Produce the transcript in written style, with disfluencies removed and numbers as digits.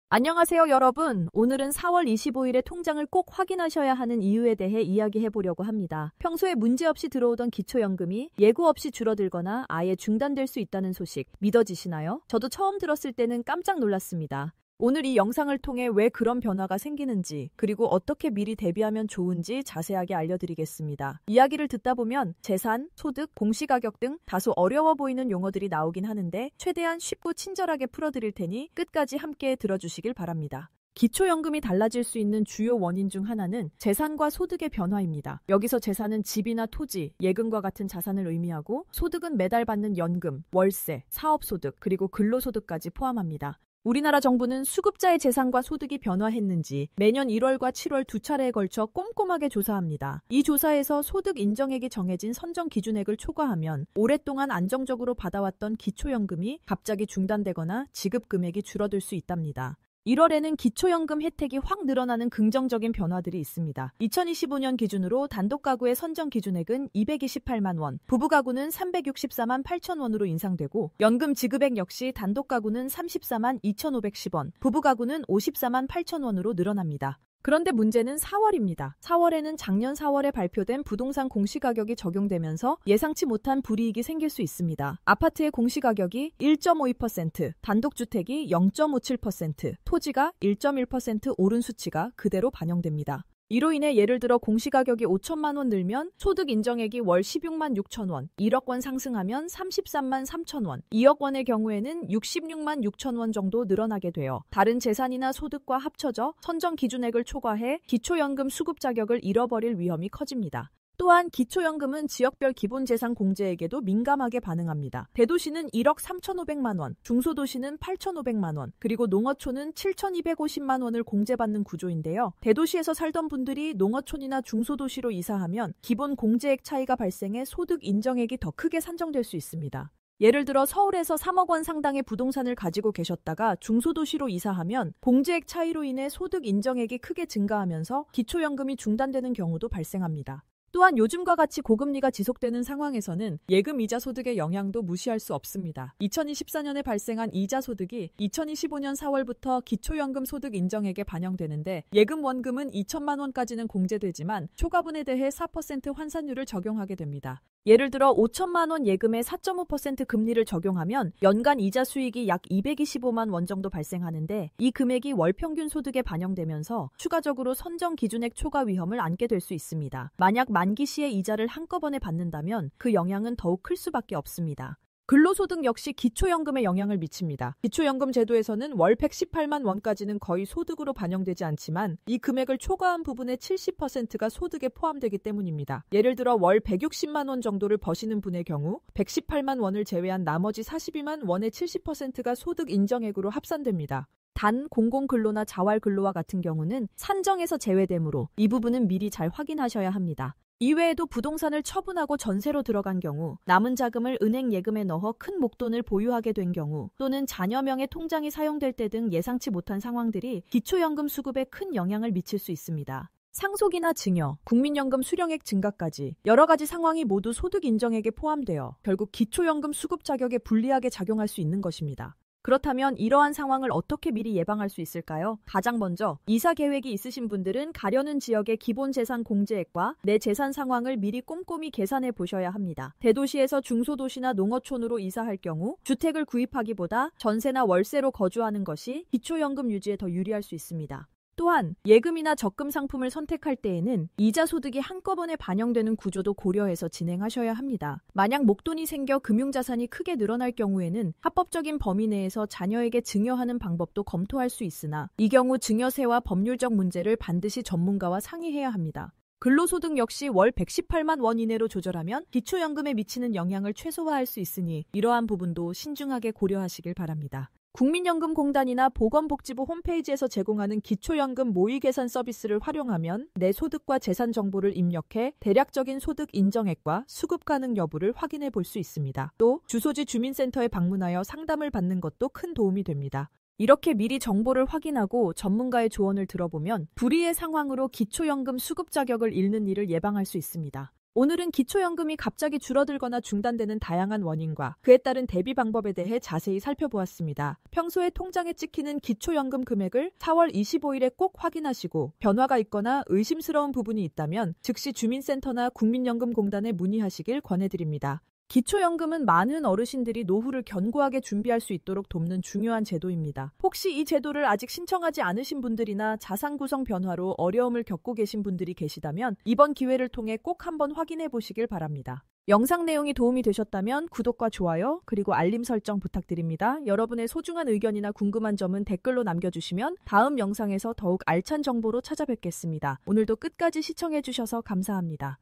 안녕하세요, 여러분. 오늘은 4월 25일에 통장을 꼭 확인하셔야 하는 이유에 대해 이야기해 보려고 합니다. 평소에 문제없이 들어오던 기초연금이 예고 없이 줄어들거나 아예 중단될 수 있다는 소식 믿어지시나요? 저도 처음 들었을 때는 깜짝 놀랐습니다. 오늘 이 영상을 통해 왜 그런 변화가 생기는지, 그리고 어떻게 미리 대비하면 좋은지 자세하게 알려드리겠습니다. 이야기를 듣다 보면 재산, 소득, 공시가격 등 다소 어려워 보이는 용어들이 나오긴 하는데 최대한 쉽고 친절하게 풀어드릴 테니 끝까지 함께 들어주시길 바랍니다. 기초연금이 달라질 수 있는 주요 원인 중 하나는 재산과 소득의 변화입니다. 여기서 재산은 집이나 토지, 예금과 같은 자산을 의미하고 소득은 매달 받는 연금, 월세, 사업소득, 그리고 근로소득까지 포함합니다. 우리나라 정부는 수급자의 재산과 소득이 변화했는지 매년 1월과 7월 두 차례에 걸쳐 꼼꼼하게 조사합니다. 이 조사에서 소득 인정액이 정해진 선정 기준액을 초과하면 오랫동안 안정적으로 받아왔던 기초연금이 갑자기 중단되거나 지급 금액이 줄어들 수 있답니다. 1월에는 기초연금 혜택이 확 늘어나는 긍정적인 변화들이 있습니다. 2025년 기준으로 단독가구의 선정 기준액은 228만 원, 부부가구는 364만 8천 원으로 인상되고 연금 지급액 역시 단독가구는 34만 2,510원, 부부가구는 54만 8천 원으로 늘어납니다. 그런데 문제는 4월입니다. 4월에는 작년 4월에 발표된 부동산 공시가격이 적용되면서 예상치 못한 불이익이 생길 수 있습니다. 아파트의 공시가격이 1.52%, 단독주택이 0.57%, 토지가 1.1% 오른 수치가 그대로 반영됩니다. 이로 인해 예를 들어 공시가격이 5천만 원 늘면 소득 인정액이 월 16만 6천 원, 1억 원 상승하면 33만 3천 원, 2억 원의 경우에는 66만 6천 원 정도 늘어나게 되어 다른 재산이나 소득과 합쳐져 선정 기준액을 초과해 기초연금 수급 자격을 잃어버릴 위험이 커집니다. 또한 기초연금은 지역별 기본재산 공제액에도 민감하게 반응합니다. 대도시는 1억 3,500만 원, 중소도시는 8,500만 원, 그리고 농어촌은 7,250만 원을 공제받는 구조인데요. 대도시에서 살던 분들이 농어촌이나 중소도시로 이사하면 기본 공제액 차이가 발생해 소득 인정액이 더 크게 산정될 수 있습니다. 예를 들어 서울에서 3억 원 상당의 부동산을 가지고 계셨다가 중소도시로 이사하면 공제액 차이로 인해 소득 인정액이 크게 증가하면서 기초연금이 중단되는 경우도 발생합니다. 또한 요즘과 같이 고금리가 지속되는 상황에서는 예금 이자 소득의 영향도 무시할 수 없습니다. 2024년에 발생한 이자 소득이 2025년 4월부터 기초연금 소득 인정액에 반영되는데 예금 원금은 2천만 원까지는 공제되지만 초과분에 대해 4% 환산율을 적용하게 됩니다. 예를 들어 5천만 원 예금에 4.5% 금리를 적용하면 연간 이자 수익이 약 225만 원 정도 발생하는데 이 금액이 월 평균 소득에 반영되면서 추가적으로 선정 기준액 초과 위험을 안게 될 수 있습니다. 만약 만기 시에 이자를 한꺼번에 받는다면 그 영향은 더욱 클 수밖에 없습니다. 근로소득 역시 기초연금에 영향을 미칩니다. 기초연금 제도에서는 월 118만 원까지는 거의 소득으로 반영되지 않지만 이 금액을 초과한 부분의 70%가 소득에 포함되기 때문입니다. 예를 들어 월 160만 원 정도를 버시는 분의 경우 118만 원을 제외한 나머지 42만 원의 70%가 소득 인정액으로 합산됩니다. 단 공공근로나 자활근로와 같은 경우는 산정에서 제외되므로 이 부분은 미리 잘 확인하셔야 합니다. 이외에도 부동산을 처분하고 전세로 들어간 경우, 남은 자금을 은행 예금에 넣어 큰 목돈을 보유하게 된 경우, 또는 자녀 명의 통장이 사용될 때 등 예상치 못한 상황들이 기초연금 수급에 큰 영향을 미칠 수 있습니다. 상속이나 증여, 국민연금 수령액 증가까지 여러 가지 상황이 모두 소득 인정액에 포함되어 결국 기초연금 수급 자격에 불리하게 작용할 수 있는 것입니다. 그렇다면 이러한 상황을 어떻게 미리 예방할 수 있을까요? 가장 먼저 이사 계획이 있으신 분들은 가려는 지역의 기본재산 공제액과 내 재산 상황을 미리 꼼꼼히 계산해 보셔야 합니다. 대도시에서 중소도시나 농어촌으로 이사할 경우 주택을 구입하기보다 전세나 월세로 거주하는 것이 기초연금 유지에 더 유리할 수 있습니다. 또한 예금이나 적금 상품을 선택할 때에는 이자 소득이 한꺼번에 반영되는 구조도 고려해서 진행하셔야 합니다. 만약 목돈이 생겨 금융자산이 크게 늘어날 경우에는 합법적인 범위 내에서 자녀에게 증여하는 방법도 검토할 수 있으나 이 경우 증여세와 법률적 문제를 반드시 전문가와 상의해야 합니다. 근로소득 역시 월 118만 원 이내로 조절하면 기초연금에 미치는 영향을 최소화할 수 있으니 이러한 부분도 신중하게 고려하시길 바랍니다. 국민연금공단이나 보건복지부 홈페이지에서 제공하는 기초연금 모의계산 서비스를 활용하면 내 소득과 재산 정보를 입력해 대략적인 소득 인정액과 수급 가능 여부를 확인해 볼 수 있습니다. 또 주소지 주민센터에 방문하여 상담을 받는 것도 큰 도움이 됩니다. 이렇게 미리 정보를 확인하고 전문가의 조언을 들어보면 불의의 상황으로 기초연금 수급 자격을 잃는 일을 예방할 수 있습니다. 오늘은 기초연금이 갑자기 줄어들거나 중단되는 다양한 원인과 그에 따른 대비 방법에 대해 자세히 살펴보았습니다. 평소에 통장에 찍히는 기초연금 금액을 4월 25일에 꼭 확인하시고 변화가 있거나 의심스러운 부분이 있다면 즉시 주민센터나 국민연금공단에 문의하시길 권해드립니다. 기초연금은 많은 어르신들이 노후를 견고하게 준비할 수 있도록 돕는 중요한 제도입니다. 혹시 이 제도를 아직 신청하지 않으신 분들이나 자산 구성 변화로 어려움을 겪고 계신 분들이 계시다면 이번 기회를 통해 꼭 한번 확인해 보시길 바랍니다. 영상 내용이 도움이 되셨다면 구독과 좋아요 그리고 알림 설정 부탁드립니다. 여러분의 소중한 의견이나 궁금한 점은 댓글로 남겨주시면 다음 영상에서 더욱 알찬 정보로 찾아뵙겠습니다. 오늘도 끝까지 시청해 주셔서 감사합니다.